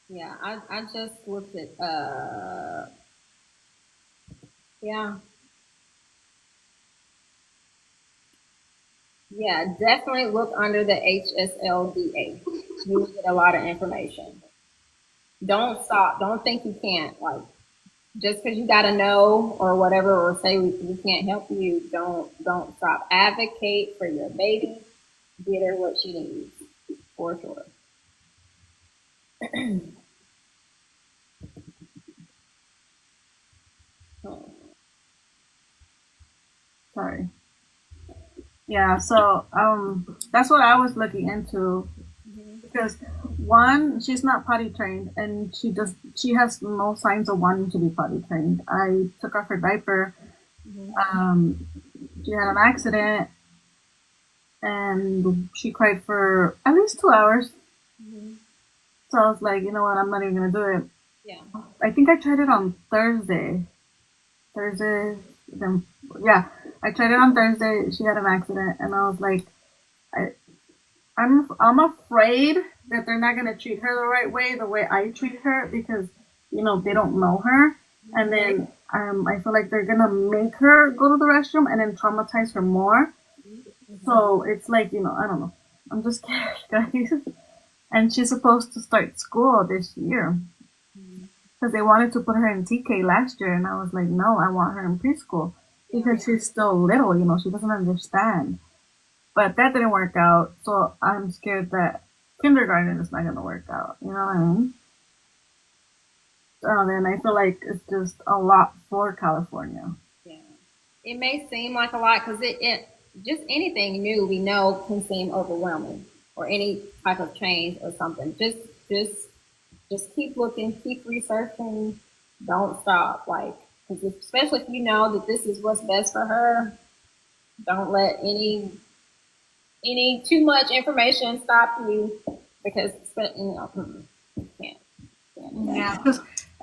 Yeah. I just looked at yeah. Yeah, definitely look under the HSLDA. You will get a lot of information. Don't stop. Don't think you can't. Like just because you got to know or whatever, or say we can't help you, don't stop. Advocate for your baby. get her what she needs for sure.
Sorry. Yeah, so that's what I was looking into because one, she's not potty trained and she has no signs of wanting to be potty trained. I took off her diaper. Um, she had an accident and she cried for at least 2 hours. So I was like, you know what, I'm not even gonna do it.
Yeah.
I think I tried it on Thursday. Thursday, then yeah, I tried it on Thursday. She had an accident, and I was like, I, I'm afraid that they're not gonna treat her the right way, the way I treat her, because they don't know her, and then I feel like they're gonna make her go to the restroom and then traumatize her more. So it's like I don't know. I'm just scared, guys. And she's supposed to start school this year because they wanted to put her in TK last year, and I was like, no, I want her in preschool because she's still little. She doesn't understand. But that didn't work out, so I'm scared that kindergarten is not going to work out. You know what I mean? So then I feel like it's just a lot for California.
Yeah. It may seem like a lot because it just anything new we know can seem overwhelming or any type of change or something. Just keep looking, keep researching, don't stop. Like, because especially if you know that this is what's best for her, don't let any too much information stop you because you can't.
Yeah, because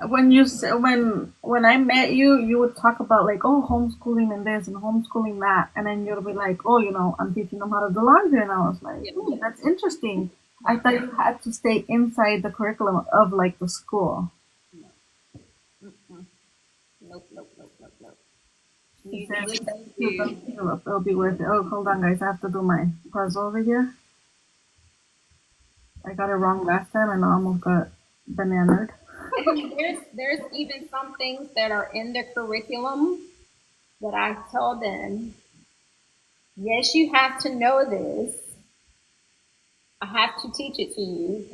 when I met you, you would talk about like, oh, homeschooling and this and homeschooling that, and then you'll be like, oh, I'm teaching them how to do laundry, and I was like, that's interesting. I thought you had to stay inside the curriculum of like the school.
Nope, nope, nope, nope, nope.
He says, it'll be worth it. Oh, hold on, guys, I have to do my puzzle over here. I got it wrong last time, and I almost got bananaed.
There's even some things that are in the curriculum that I tell them, yes, you have to know this. I have to teach it to you,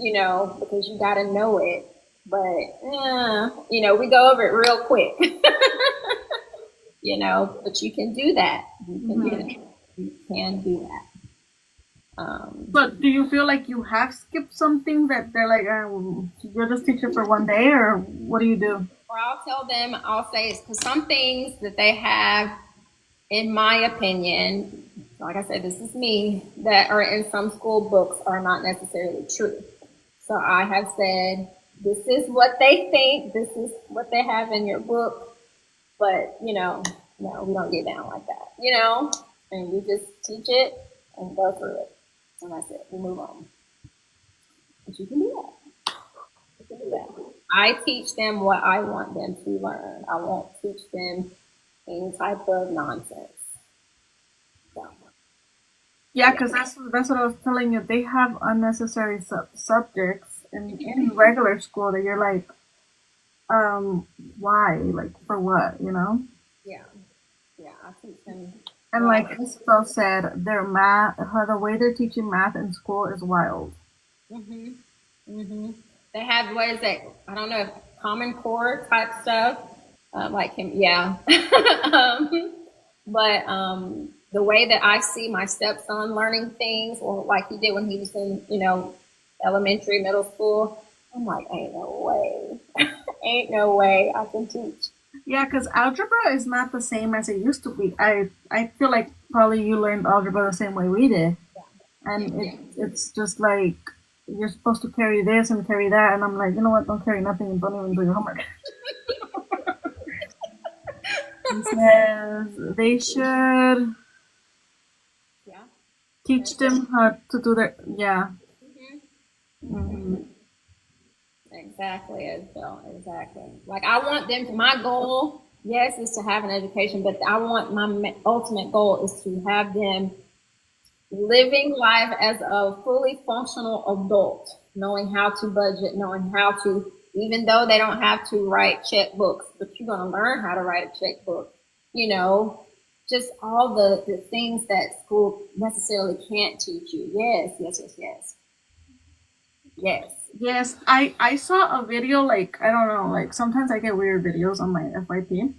because you got to know it. But, we go over it real quick, but you can do that. You can do that.
But do you feel like you have skipped something that they're like, you're just teaching for one day, or what do you do?
Or I'll say it's because some things that they have, in my opinion, like I said, this is me, that are in some school books are not necessarily true. So I have said, this is what they think, this is what they have in your book, but, no, we don't get down like that, and we just teach it and go through it. And that's it. We move on. But you can do that. You can do that. I teach them what I want them to learn. I won't teach them any type of nonsense. So,
yeah, because that's what I was telling you. They have unnecessary subjects in regular school that you're like, why? Like, for what?
Yeah. Yeah, I teach them.
And like Isabel said, their math, the way they're teaching math in school is wild.
They have, what is that? I don't know, Common Core type stuff, like him. Yeah. But the way that I see my stepson learning things, or like he did when he was in, elementary, middle school, I'm like, ain't no way, ain't no way I can teach.
Yeah, because algebra is not the same as it used to be. I feel like probably you learned algebra the same way we did. And it's just like, you're supposed to carry this and carry that. And I'm like, you know what? Don't carry nothing and don't even do your homework. It says they should teach them how to do their,
Exactly, Isabel. Exactly. Like I want them. My goal, yes, is to have an education, but I want my ultimate goal is to have them living life as a fully functional adult, knowing how to budget, knowing how to, even though they don't have to write checkbooks, but you're going to learn how to write a checkbook, just all the things that school necessarily can't teach you. Yes, yes, yes, yes, yes.
Yes, I saw a video, like, I don't know, like sometimes I get weird videos on my FYP.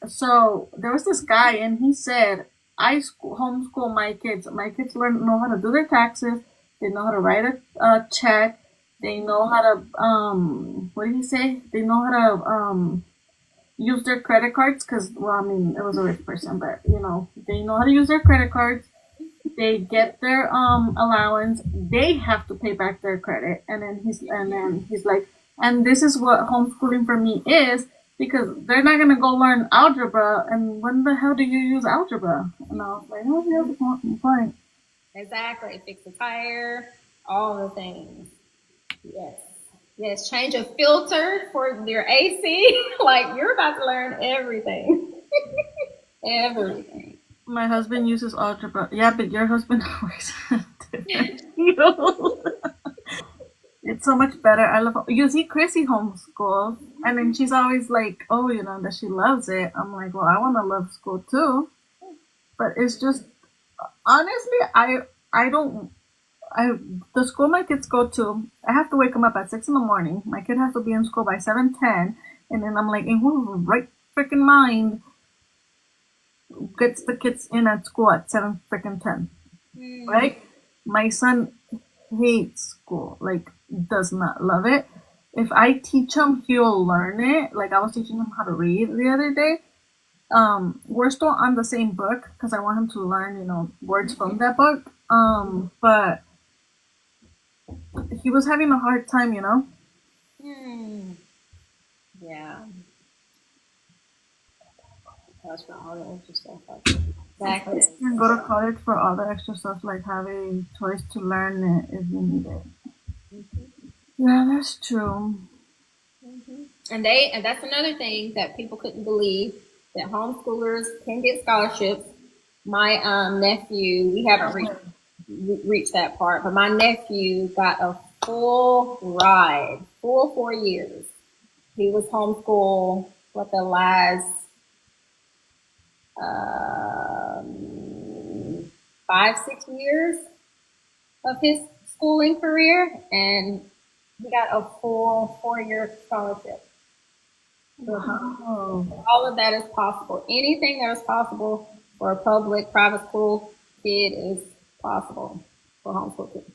So there was this guy, and he said, homeschool my kids. My kids know how to do their taxes. They know how to write a check. They know how to what did he say? They know how to use their credit cards, because, well, I mean, it was a rich person, but they know how to use their credit cards. They get their allowance. They have to pay back their credit, and then he's like, and this is what homeschooling for me is, because they're not gonna go learn algebra, and when the hell do you use algebra? And I was like, oh yeah, fine.
Exactly. Fix the tire, all the things. Yes. Yes. Change a filter for your AC. Like you're about to learn everything. Everything.
My husband uses algebra. Yeah, but your husband works in a different field. It's so much better. I love, you see, Chrissy homeschools, and then she's always like, oh, that she loves it. I'm like, well, I want to love school too, but it's just, honestly, I don't I the school my kids go to, I have to wake them up at 6 in the morning. My kid has to be in school by 7:10, and then I'm like, in whose right freaking mind gets the kids in at school at 7 freaking 10?
Mm.
Right? My son hates school, like, does not love it. If I teach him, he'll learn it. Like, I was teaching him how to read the other day. We're still on the same book because I want him to learn, words from that book. But he was having a hard time.
Mm. Yeah. That's for all the extra stuff. Exactly.
You can go to college for all the extra stuff, like have a choice to learn it if you need it.
Mm-hmm.
Yeah, that's true.
Mm-hmm. And that's another thing that people couldn't believe, that homeschoolers can get scholarships. My nephew, we haven't reached that part, but my nephew got a full ride, full 4 years. He was homeschooled for the last um, 5, 6 years of his schooling career, and he got a full 4 year scholarship.
Wow.
All of that is possible. Anything that is possible for a public, private school kid is possible for homeschool kids.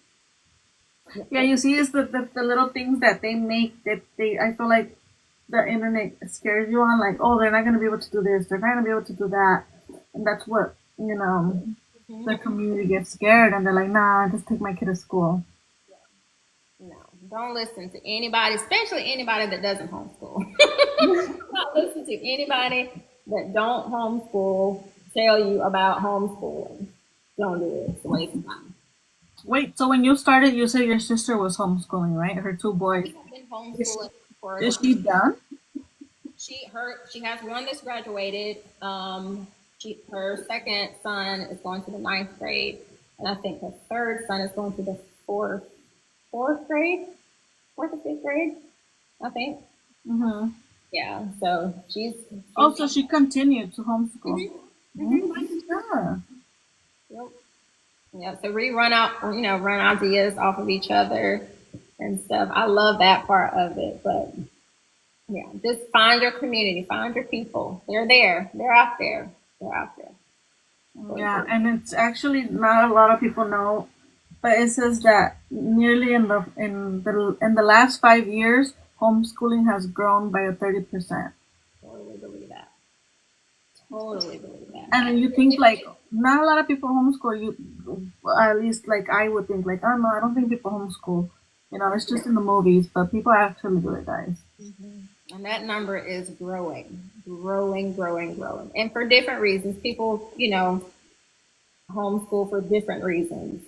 Yeah, you see, it's the little things that they make, that I feel like the internet scares you on, like, oh, they're not going to be able to do this, they're not going to be able to do that. And that's what, the
Mm-hmm.
community gets scared, and they're like, nah, just take my kid to school.
No, don't listen to anybody, especially anybody that doesn't homeschool. Don't listen to anybody that don't homeschool tell you about homeschooling. Don't do it. It's a waste of time.
Wait, so when you started, you said your sister was homeschooling, right? Her two boys.
She's been
Is,
homeschooling for
is she done?
she has one that's graduated. Her second son is going to the ninth grade, and I think her third son is going to the fourth grade, fourth or fifth grade, I think.
Mm-hmm.
Yeah, so
Oh, so she continued to homeschool.
Mhm,
Oh
mhm.
my god.
Yep. Yeah, so we run ideas off of each other and stuff. I love that part of it, but yeah, just find your community, find your people. They're there. They're out there. They're out there.
Yeah, and it's actually not a lot of people know, but it says that nearly in the last 5 years, homeschooling has grown by a 30%.
Totally believe that. Totally believe that.
And then you think, like, not a lot of people homeschool. At least, like, I would think, like, oh no, I don't think people homeschool. It's just in the movies, but people actually do it, guys.
Mhm. And that number is growing, growing, growing, growing. And for different reasons. People, homeschool for different reasons.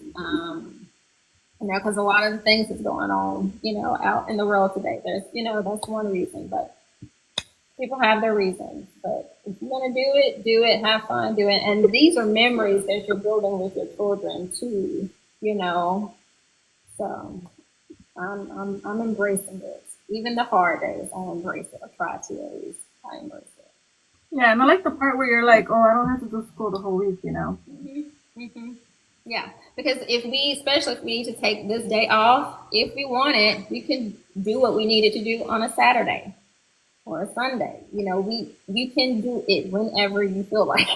Because a lot of the things that's going on, out in the world today, that's one reason. But people have their reasons. But if you want to do it, have fun, do it. And these are memories that you're building with your children too, you know. So I'm embracing this. Even the hard days, I'll embrace it. I try to at least. I embrace it.
Yeah, and I like the part where you're like, oh, I don't have to do school the whole week, you know.
Hmm. Yeah, because if we, especially if we need to take this day off, if we want it, we can do what we needed to do on a Saturday or a Sunday. You know, we you can do it whenever you feel like.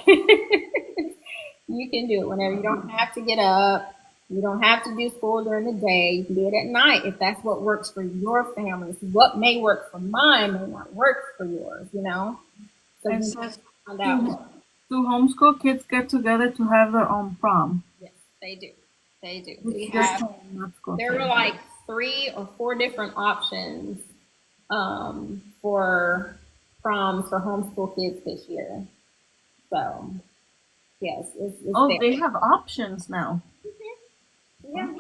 You can do it whenever. You don't have to get up. You don't have to do school during the day. You can do it at night if that's what works for your family. So what may work for mine may not work for yours, you know? So
It
you have
says,
to find
do,
out.
do homeschool kids get together to have their own prom?
Yes, they do. They do.
It's
We
just
have,
home, not school
there were
thing.
like 3 or 4 different options for proms for homeschool kids this year. So, yes, it's
Oh,
there.
they have options now.
Yeah.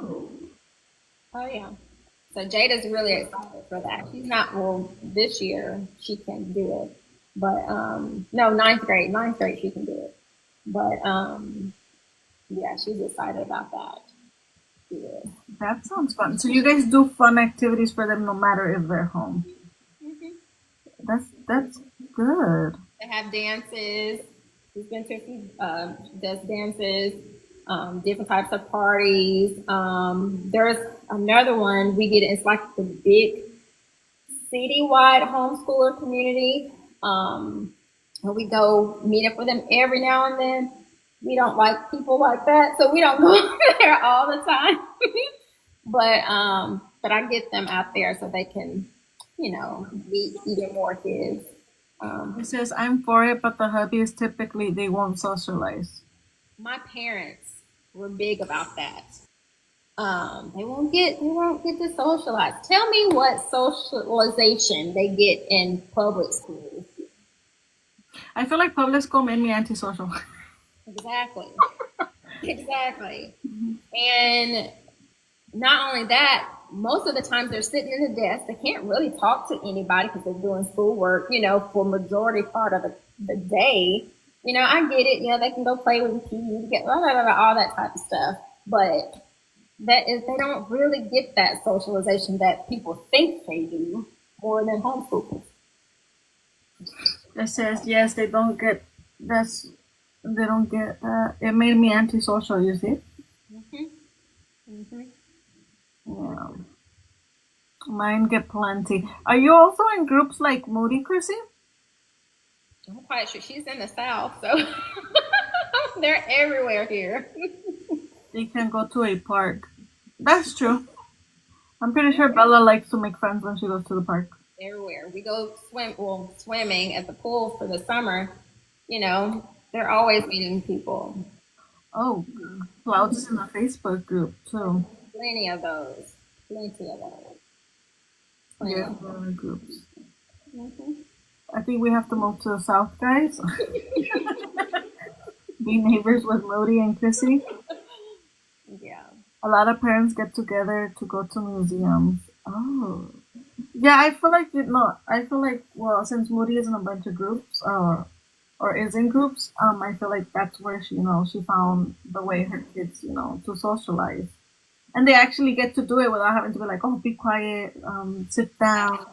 Oh, yeah. So Jada's really excited for that. She's not, well, this year she can do it. But, no, ninth grade she can do it. But, yeah, she's excited about that. She is.
That sounds fun. So you guys do fun activities for them no matter if they're home.
Hmm.
That's good.
They have dances. She's been to a few, does dances, different types of parties. There's another one we get, it's like the big citywide homeschooler community. Where we go meet up with them every now and then. We don't like people like that, so we don't go there all the time. But I get them out there so they can, meet even more kids.
It
Um,
says I'm for it, but the hubby is typically they won't socialize.
my parents were big about that. They won't get to socialize. Tell me what socialization they get in public schools.
I feel like public school made me antisocial.
Exactly. Exactly. And not only that, most of the times they're sitting in the desk. They can't really talk to anybody because they're doing schoolwork, for majority part of the day. I get it. They can go play with the kids, get blah, blah, blah, blah, all that type of stuff. But they don't really get that socialization that people think they do more than homeschool.
It says yes, they don't get that's they don't get it made me antisocial, you see?
Hmm. Hmm.
Yeah. Mine get plenty. Are you also in groups like Moody, Chrissy?
I'm quite sure she's in the South, so they're everywhere here.
They can go to a park. That's true. I'm pretty sure Bella likes to make friends when she goes to the park.
Everywhere. We go swimming at the pool for the summer. They're always meeting people.
Oh, Clouds is in a Facebook group too.
Plenty of those. Plenty of those. Plenty
Yeah,
of those.
groups.
Hmm.
I think we have to move to the south, guys. Be neighbors with Moody and Chrissy.
Yeah.
A lot of parents get together to go to museums. Oh. Yeah, I feel like I feel like since Moody is in a bunch of groups, or is in groups, I feel like that's where she found the way her kids, to socialize, and they actually get to do it without having to be like, oh, be quiet, sit down,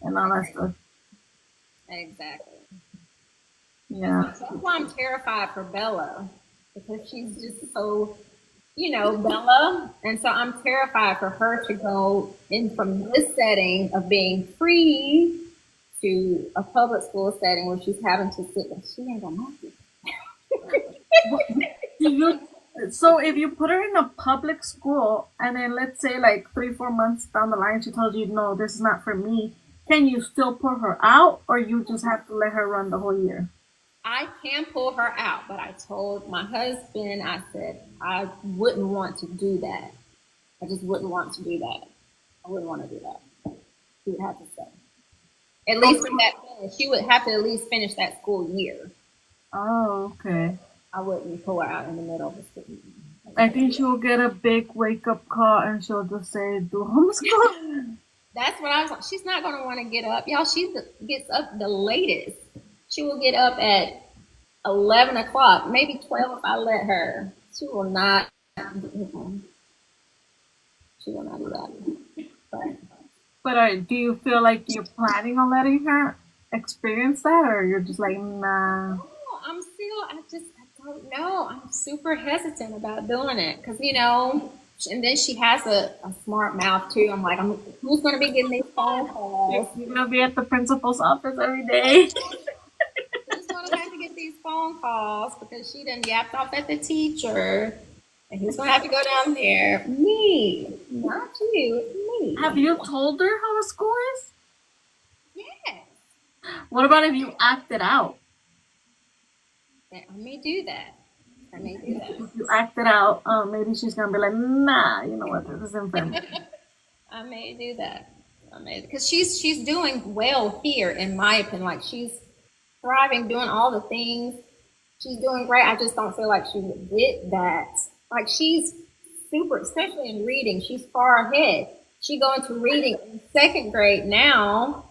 and all that stuff.
Exactly.
Yeah,
That's why I'm terrified for Bella because she's just so, Bella. And so I'm terrified for her to go in from this setting of being free to a public school setting where she's having to sit and she ain't gonna make it.
do you? So if you put her in a public school, and then let's say like 3-4 months down the line, she tells you, no, this is not for me. Can you still pull her out, or you just have to let her run the whole year?
I can pull her out, but I told my husband, I said, I wouldn't want to do that. I just wouldn't want to do that. I wouldn't want to do that. She would have to stay. At least for that finish. She would have to at least finish that school year.
Oh, okay.
I wouldn't pull her out in the middle of the school year.
I think she'll get a big wake up call and she'll just say, do homeschool.
That's what I was like. She's not going to want to get up. Y'all, she gets up the latest. She will get up at 11 o'clock, maybe 12 if I let her. She will not. She will not do that. But
But do you feel like you're planning on letting her? experienced that, or you're just like, nah?
Oh, I don't know. I'm super hesitant about doing it because, and then she has a smart mouth too. I'm like, who's going to be getting these phone calls?
You're gonna be at the principal's office every day.
Who's going to have to get these phone calls because she done yapped off at the teacher? And who's going to have to go down there? Me, not you, it's
Have
me.
you told her how the school is?
Yes.
What about if you act it out?
I may do that. I may do that.
If you act it out, maybe she's gonna be like, nah, you know what, this isn't for me.
I may do that. I may because she's doing well here in my opinion. Like she's thriving, doing all the things. She's doing great. I just don't feel like she would get that. Like she's super, especially in reading. She's far ahead. She going to reading in second grade now,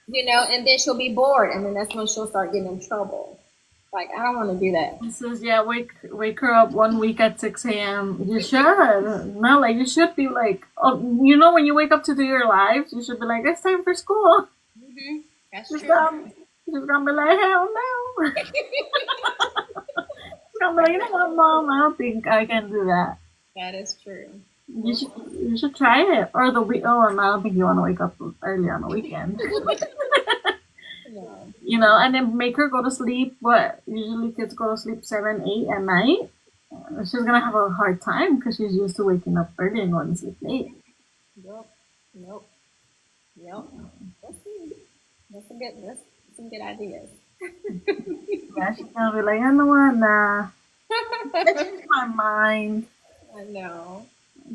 and then she'll be bored, and then that's when she'll start getting in trouble. Like I don't want to do that.
He says, yeah, wake her up 1 week at 6 a.m. You should. No, like, you should be like, oh, when you wake up to do your lives, you should be like, it's time for school.
Mm-hmm. That's
She's
true.
gonna be like, hell no. She's gonna be like, you know what, Mom, I don't think I can do that.
That is true.
You should try it. Or the week. Oh, and I don't think you want to wake up early on the weekend.
No.
And then make her go to sleep. What? Usually kids go to sleep 7, 8 at night. She's gonna have a hard time because she's used to waking up early and going to sleep late.
Yep. Nope. Yep. Let's see. That's some good ideas.
Yeah, she's gonna be like, I know what, nah. I changed my mind.
I know.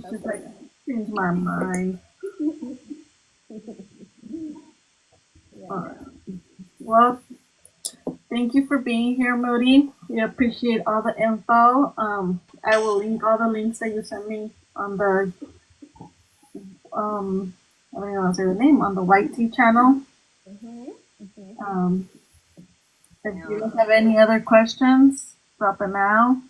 She's like, change my mind.
Yeah.
Well, thank you for being here, Moody. We appreciate all the info. I will link all the links that you sent me on the I don't even want to say the name, on the White Tea channel.
Mm-hmm. Mm-hmm.
If you guys have any other questions, drop it now.